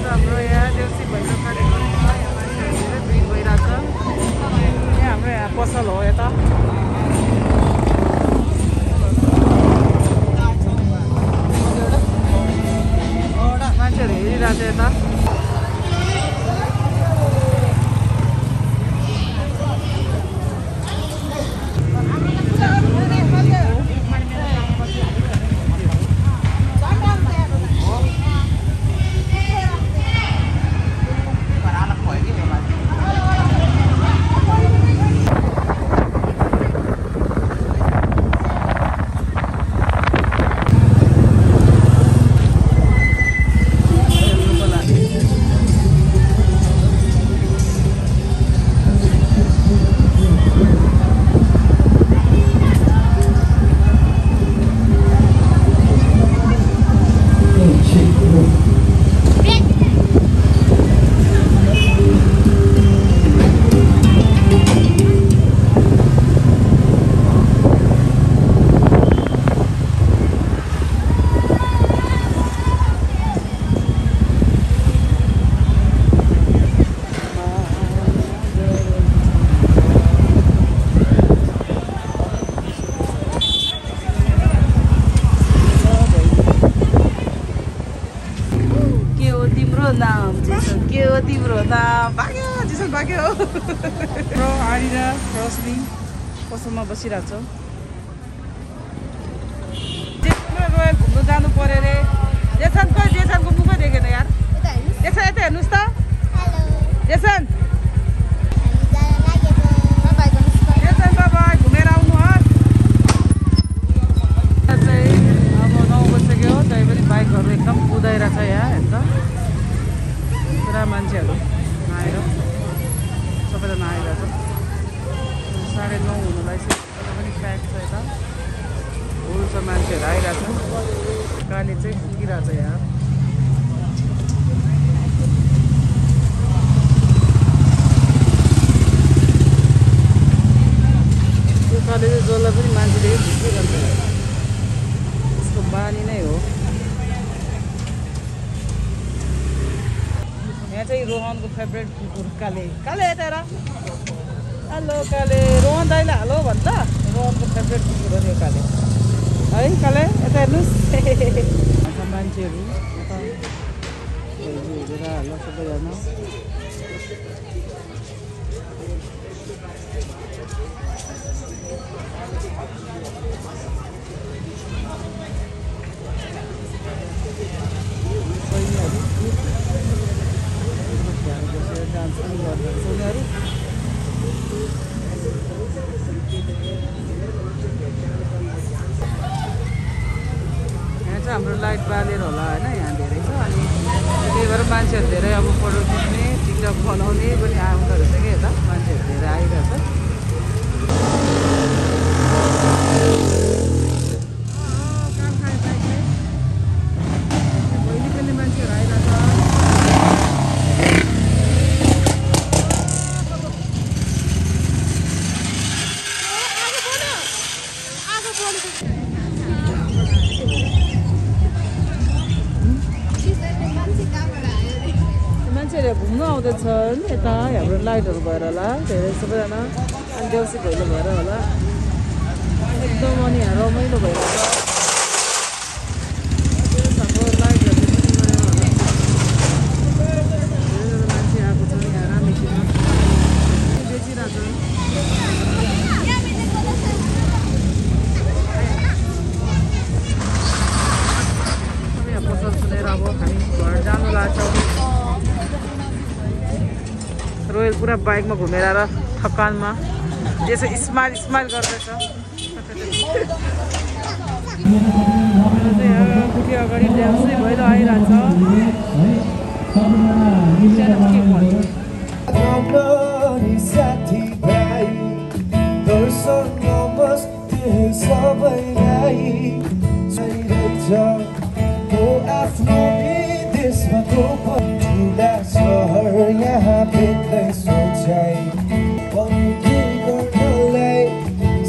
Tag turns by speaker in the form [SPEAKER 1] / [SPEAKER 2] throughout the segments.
[SPEAKER 1] हाम्रो यहाँ देउसी भैलो कार्यक्रममा यहाँ मान्छेहरू धेरै भिड भइरहेछ। यहाँ हाम्रो यहाँ पसल हो यता। मान्छेहरू हेरिरहेछ यता। तिम्रो नाम भाग्यो जिसन भाग्यो। र आरिरा रोशनी पसलमा बसिरहेको छौँ। रोयल घुम्नु जानु पर्यो रे। जेसनको मुखै देखेन यार। यता हेर्नुहोस् त। जेसन बाबाई घुमेर आउनुहोस्। चाहिँ अब 9 बजिसक्यो तै पनि बाइकहरू एकदम कुदाइरहेछ यहाँ हेर्छ। पुरा मान्छेहरू आएर सबैजना आइरहेछ। 9:30 हुनुलाई चाहिँ पनि प्याक छ यता। फुल छ मान्छेहरू आइरहेछ। गाडी चाहिँ पुगिरहेछ यहाँ। यो पालि चाहिँ जसलाई पनि मान्छेले भिडिरहन्छ। यसको बानी नै हो। यहाँ चाहिँ रोहनको फेभरेट कुकुर काले। काले यता हेर। हेलो काले। रोहन दाइले हेलो भन्छ। रोहनको फेभरेट कुकुर हो यो काले। है काले यता हेर्नुहोस्। मान्छेहरू यता हेरेर हेर्नु सबैजना। डान्स पनि गर्दैछ उनीहरू। यहाँ चाहिँ हाम्रो लाइट बालेर होला होइन। यहाँ धेरै छ अनि त्यही भएर मान्छेहरू धेरै अब फोटो खिच्ने टिकटक बनाउने पनि आउँदो रहेछ कि यता। मान्छेहरू धेरै आइरहेछ। भोलि पनि मान्छेहरू आइरहेछ। मान्छेहरू घुम्नु आउँदैछन् यता। हाम्रो लाइटहरू भएर होला धेरै सबैजना। अनि देउसी भैलो भएर होला एकदम। अनि यहाँ रमाइलो भइरहेछ। हाम्रो लाइटहरू धेरैजना मान्छे आएको छ यहाँ रामेसीमा बेचिरहेछ। यहाँ पसल सुनेर अब हामी घर जानु लाग्छौँ। रोयल पुरा बाइकमा घुमेर आएर थकानमा यसो स्माइल गर्दैछ। कुटी अगाडि देउसी भैलो आइरहेछ।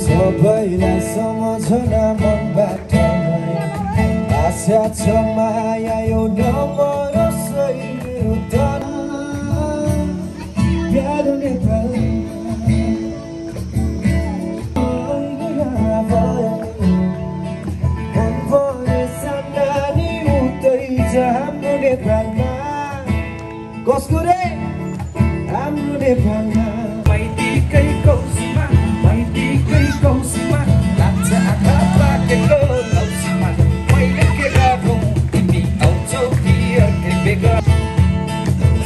[SPEAKER 2] सबैलाई सम्झना मनबाट आशा छ माया यो नमर सही नेपालमा कसको रे हाम्रो नेपालमा
[SPEAKER 3] माइतीकै कौसमा माइतीकै कौसमा लाग्छ आँखा पाकेको लौसमा मैले के गरौँ तिमी आउँछौ कि अर्कै बेगर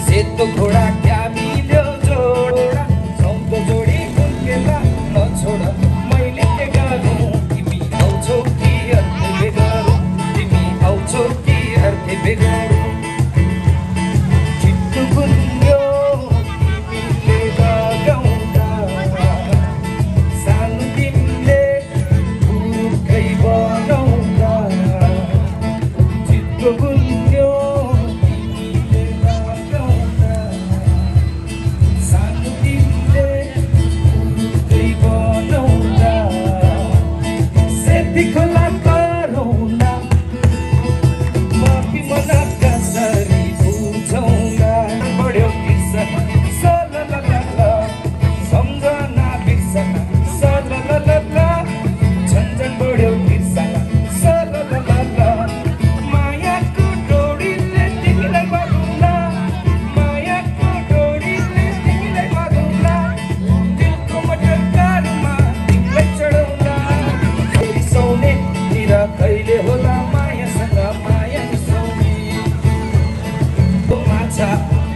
[SPEAKER 3] सेतो घोडा क्या मिल्यो जोडा सौतो जोडी कुन्केला नछोड मैले के गरौँ तिमी आउँछौ कि अर्कै बेगर तिमी आउँछौ कि अर्कै बेगर चिट्टु गुन्यो तिमीले लगाउँदा सानो तिमीले पुरुखै बनाउँदा चिट्टु गुन्यो तिमीले लगाउँदा सानो तिमीले पुरुखै बनाउँदा सेती खोला गरौँला माफी मना कसरी बुझौँला बढ्यो बिर्सन सलललल सम्झना बिर्सन सलललल झन्झन बढ्यो बिर्सन सलललल मायाको डोरीले तिमीलाई बाँधौँला मायाको डोरीले तिमीलाई बाँधौँला दिलको मटरकारमा तिमीलाई चढाउँला रिसाउने निरा कहिले होला मायासँग माया रिसाउने माछा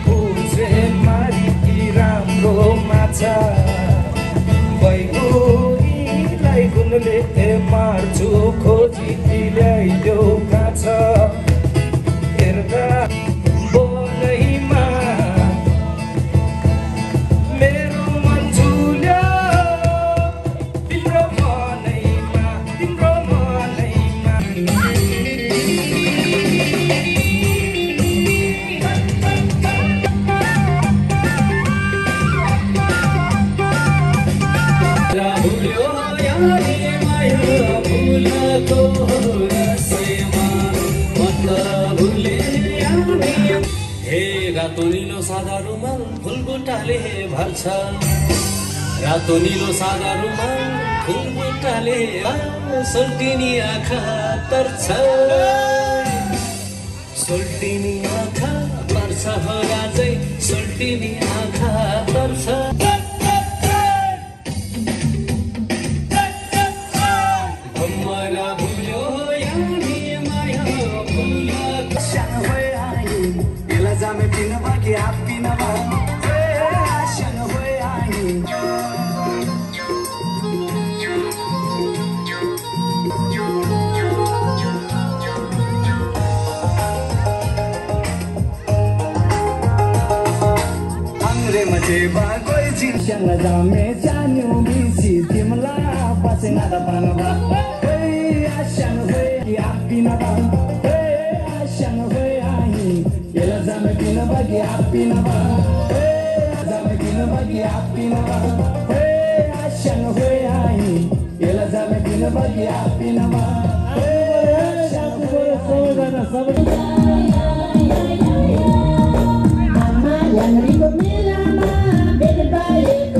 [SPEAKER 3] बुझे मारी कि राम्रो माछा बैगुनीलाई गुनले मार्छु खोजी ल्याइदेऊ काछ हेर्दा बोलैमा मेरो मन झुल्यो तिम्रो मनैमा तिम्रो मनैमा भुल्यो यारी माया भुलको रसैमा मतलब भुले हे रातो नीलो सादा रुमाल फुलबुट्टाले भर्छ रातो नीलो सादा रुमाल फुलबुट्टाले सोल्टिनी आँखा तर्छ सोल्टिनी आँखा तर्छ हो राजै सोल्टिनी आँखा तर्छ
[SPEAKER 2] जामे जान्यौ बिसी तिमलाई पसेन त पानबा हे आशन होय आपिन बा हे आशन होय आही एला जामे पिन बगी आपिन बा हे जामे पिन बगी आपिन बा हे आशन होय आही एला जामे पिन बगी आपिन बा हे आशन होय सोगन सब amma yang ribu milama berbalik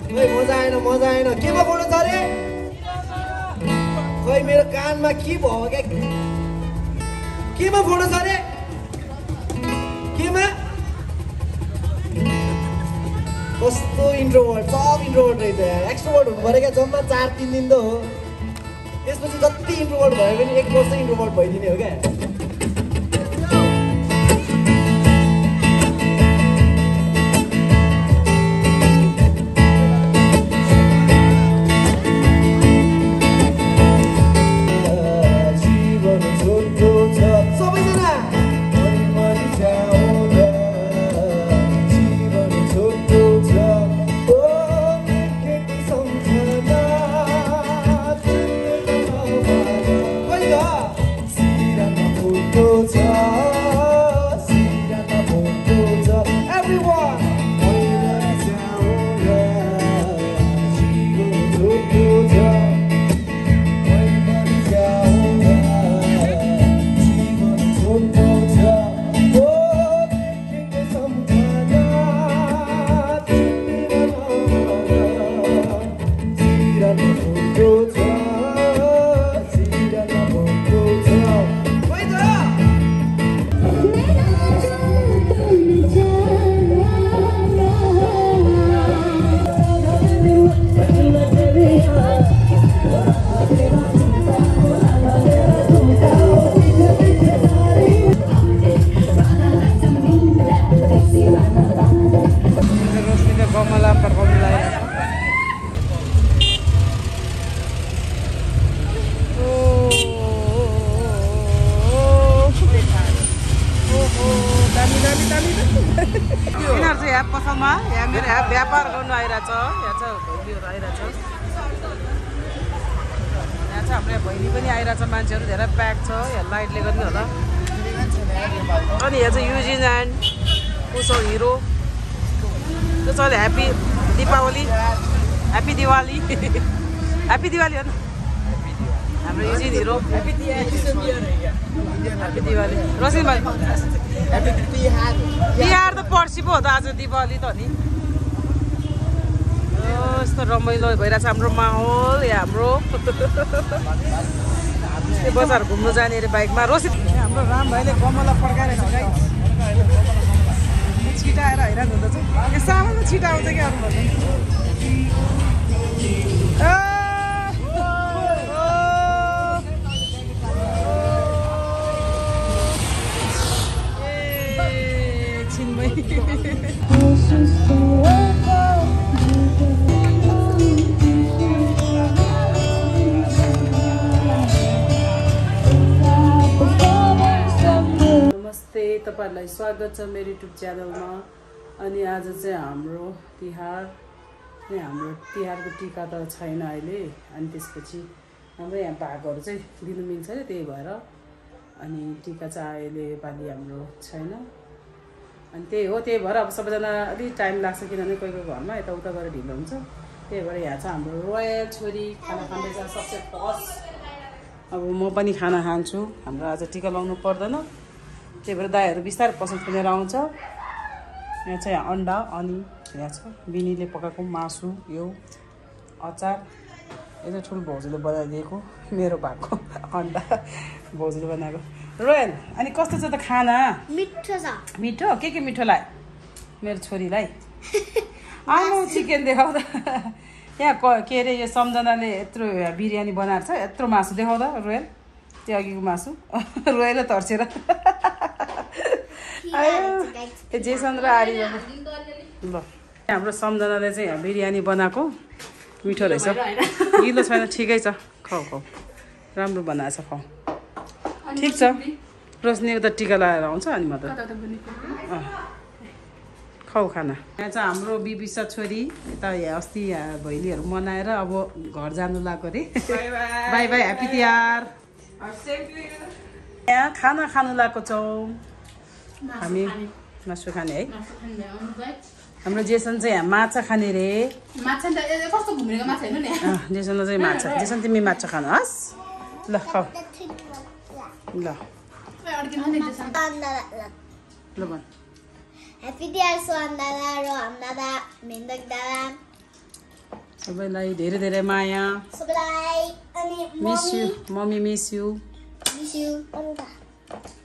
[SPEAKER 4] खै मजा आएन केमा फोटो छ अरे खै मेरो कानमा के भयो क्या केमा फोटो छ अरे केमा कस्तो इन्ट्रोभर्ट सब इन्ट्रोभर्ट रहेछ यार एक्सट्रोभर्ट हुनु पऱ्यो क्या जम्मा 4-3 दिन त हो त्यसपछि जति इन्ट्रोभर्ट भयो भने 1 वर्ष इन्ट्रोभर्ट भइदिने हो क्या
[SPEAKER 1] व्यापार गर्नु आइरहेछ यहाँ छ भैनीहरू आइरहेछ यहाँ छ हाम्रो भैनी पनि आइरहेछ मान्छेहरू धेरै प्याक छ यहाँ लाइटले गर्नु होला अनि यहाँ चाहिँ युजिन एन्ड उसो हिरो त्यो छ happy Dipawali happy Diwali happy Diwali हो नि हाम्रो युजिन हिरो ह्याप्पी दिवाली रसिन भाइ तिहार त पर्सि पो हो त आज दिवाली त हो नि यस्तो रमाइलो भइरहेछ हाम्रो माहौल यहाँ हाम्रो बजार घुम्नु जाने अरे बाइकमा रोसित हाम्रो राम भाइले कमला फर्काइरहेछ गाई छिटाएर हैरान हुँदैछ यहाँ सामानमा छिटा आउँछ क्या अरू भन्दा छिनमै तपाईहरुलाई स्वागत छ मेरो युट्युब च्यानलमा अनि आज चाहिँ हाम्रो तिहारको टीका त छैन अहिले अनि त्यसपछि हाम्रो यहाँ भागहरु चाहिँ दिनु मिल्छ नि त्यही भएर अनि टीका चाहिँ अहिले पाली हाम्रो छैन अनि त्यही भएर अब सबैजना अलि टाइम लाग्छ किनभने कोही घरमा यताउता गरेर ढिलो हुन्छ त्यही भएर यहाँ चाहिँ हाम्रो रोयल छोरी खाना खाँदैछ सबसे फर्स्ट अब म पनि खाना खान्छु हाम्रो आज टीका लाउनु पर्दैन त्यही भएर दाइहरू बिस्तारै पसन्द किनेर आउँछ यहाँ चाहिँ अन्डा अनि यहाँ छ बिनीले पकाएको मासु यो अचार यो चाहिँ ठुलो भाउजूले बनाइदिएको मेरो भएको अन्डा भाउजूले बनाएको रोयल अनि कस्तो छ त खाना
[SPEAKER 5] मिठो छ
[SPEAKER 1] मिठो के मिठो लाग्यो मेरो छोरीलाई आउनु चिकन देखाउँदा यहाँ के अरे यो सम्झनाले यत्रो बिरयानी बनाएको छ यत्रो मासु देखाउँदा रोयल त्यो अघिको मासु रोयल तर्सेर आयो जेसन र आरी ल हाम्रो सम्झनाले चाहिँ यहाँ बिरयानी बनाएको मिठो रहेछ गिलो छैन ठिकै छ खाऊ राम्रो बनाएको छ खाऊ ठिक छ रोशनी उता टीका लगाएर आउँछ अनि म त खाऊ खाना यहाँ चाहिँ हाम्रो बिबिसा छोरी यता अस्ति भैलीहरू मनाएर अब घर जानु लाग्यो अरे बाई बाई ह्याप्पी तिहार यहाँ खाना खानु लाग्को छौँ हामी मासु खाने है हाम्रो जेसन चाहिँ यहाँ माछा खाने रे जेसनलाई चाहिँ माछा जेसन तिमी माछा खानुहोस् ल खाऊ ल ल भन
[SPEAKER 5] ह्याप्पी तिहार सोहान दादा रोहन दादा मेन्दक दादा
[SPEAKER 1] सबैलाई धेरै धेरै माया
[SPEAKER 5] सबैलाई अनि
[SPEAKER 1] miss you mummy miss you
[SPEAKER 5] miss you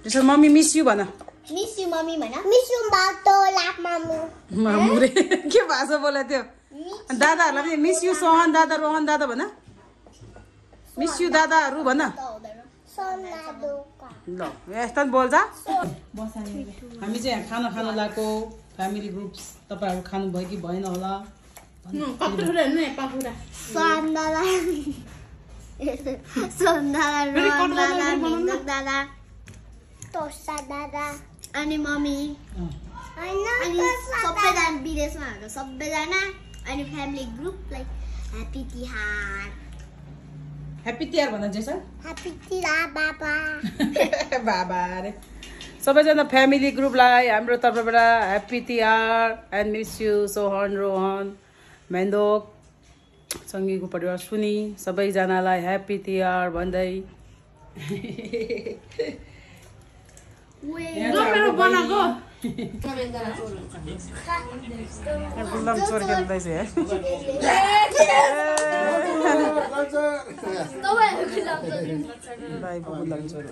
[SPEAKER 1] त्यसो मम्मी मिस यु भन
[SPEAKER 5] मम्मी भन मिस यु बाटो लाप मामु
[SPEAKER 1] मामु रे के भाषा बोला त्यो दादाहरूलाई पनि मिस यु सोहन दादा रोहन दादा भन मिस यु दादाहरू भन ल यस्तो बोल्छ हामी चाहिँ यहाँ खाना खान लागेको फ्यामिली ग्रुप्स तपाईँहरू खानुभयो कि भएन होला
[SPEAKER 5] अनि मम्मी अनि सबैजना विदेशमा हाम्रो सबैजना अनि family group like happy Tihar
[SPEAKER 1] happy Tihar भन जेसन
[SPEAKER 5] ह्याप्पी तिहार बाबा
[SPEAKER 1] बाबा रे सबैजना फ्यामिली ग्रुपलाई हाम्रो तर्फबाट happy Tihar and miss you Sohan Rohan Mendok सँगैको परिवार सुनि सबैजनालाई ह्याप्पी तिहार भन्दै गुलाम चोर खेल्दैछ है गुलाम चोर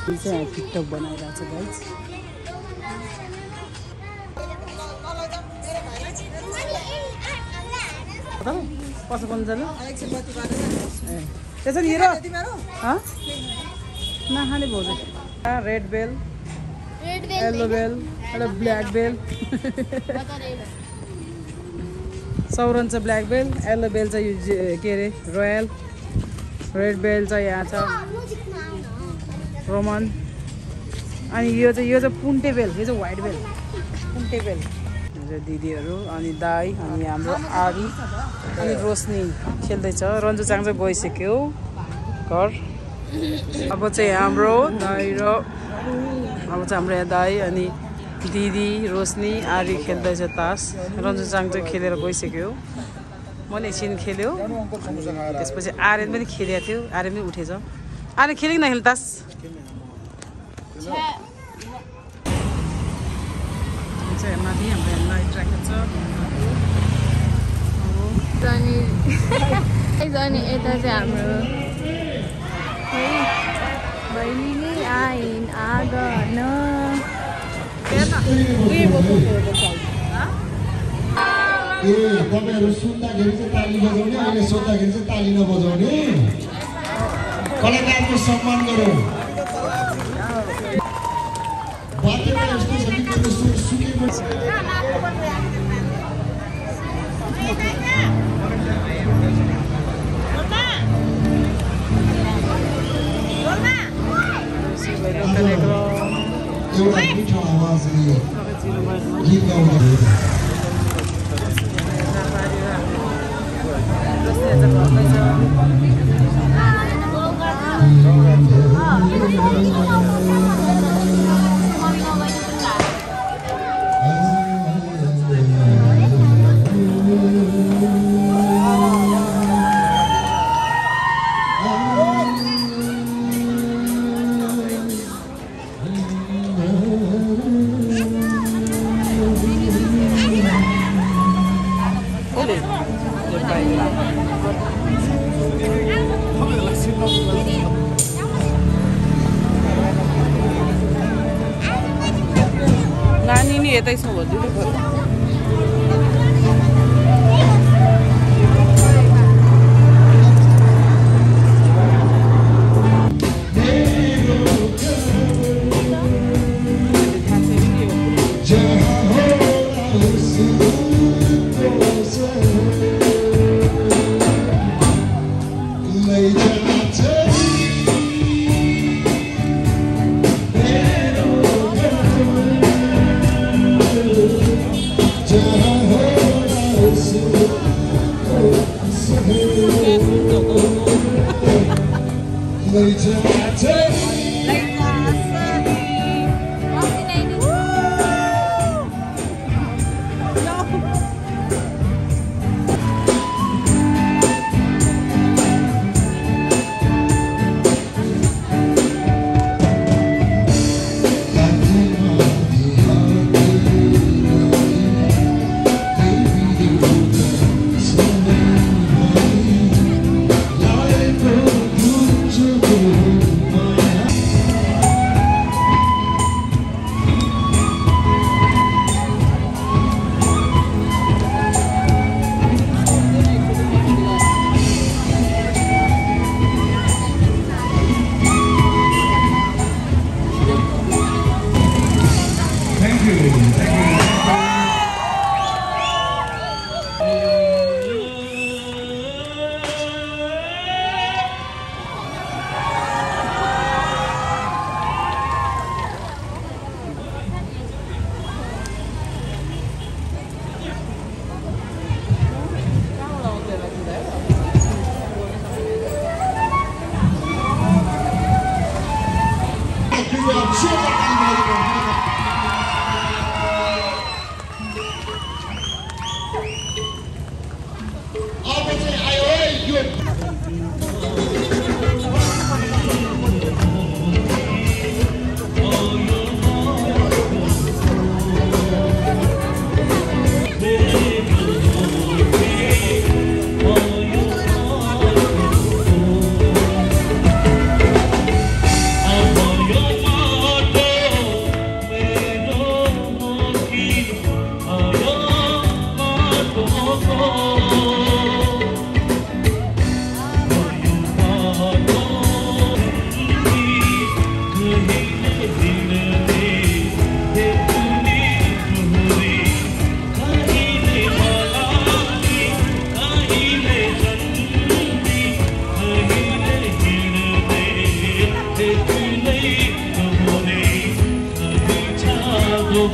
[SPEAKER 1] टिकटक बनाइरहेको छ गाइस कसो बन्छ ल त्यसो नि हिरो नखाने भाउजू रेड बेल येल्लो बेल एउटा ब्ल्याक बेल सौरन चाहिँ ब्ल्याक बेल येल्लो बेल चाहिँ के अरे रोयल रेड बेल चाहिँ यहाँ छ रोमन अनि यो चाहिँ पुन्टे बेल यो चाहिँ व्हाइट बेल पुन्टे बेल दिदीहरू अनि दाई अनि हाम्रो आरी अनि रोशनी खेल्दैछ रन्जु चाङ चाहिँ गइसक्यो घर अब चाहिँ हाम्रो दाई र अब चाहिँ हाम्रो यहाँ दाई अनि दिदी रोशनी आरी खेल्दैछ तास रन्जु चाङ चाहिँ खेलेर गइसक्यो मैले एकछिन खेल्यो त्यसपछि आर्यन पनि खेलेको थियो आर्यन पनि उठेछ आर्यन खेलेको नखेल्नु तास माथि हाम्रो लाइट राखेको छ
[SPEAKER 6] अनि यता चाहिँ हाम्रो बहिनी नै आइन् आगन
[SPEAKER 7] तपाईहरु सुन्दाखेरि चाहिँ ताली बजाउने अहिले सोध्दाखेरि चाहिँ ताली नबजाउने कलाकारको सम्मान गरौँ बाटोमा यस्तो छ कि त्यो सुकेको एउटा मिठो आवाजले गीत गाउँदै
[SPEAKER 1] नानी नि यतै छ भन्दै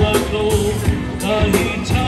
[SPEAKER 8] बाटो कहीँ छ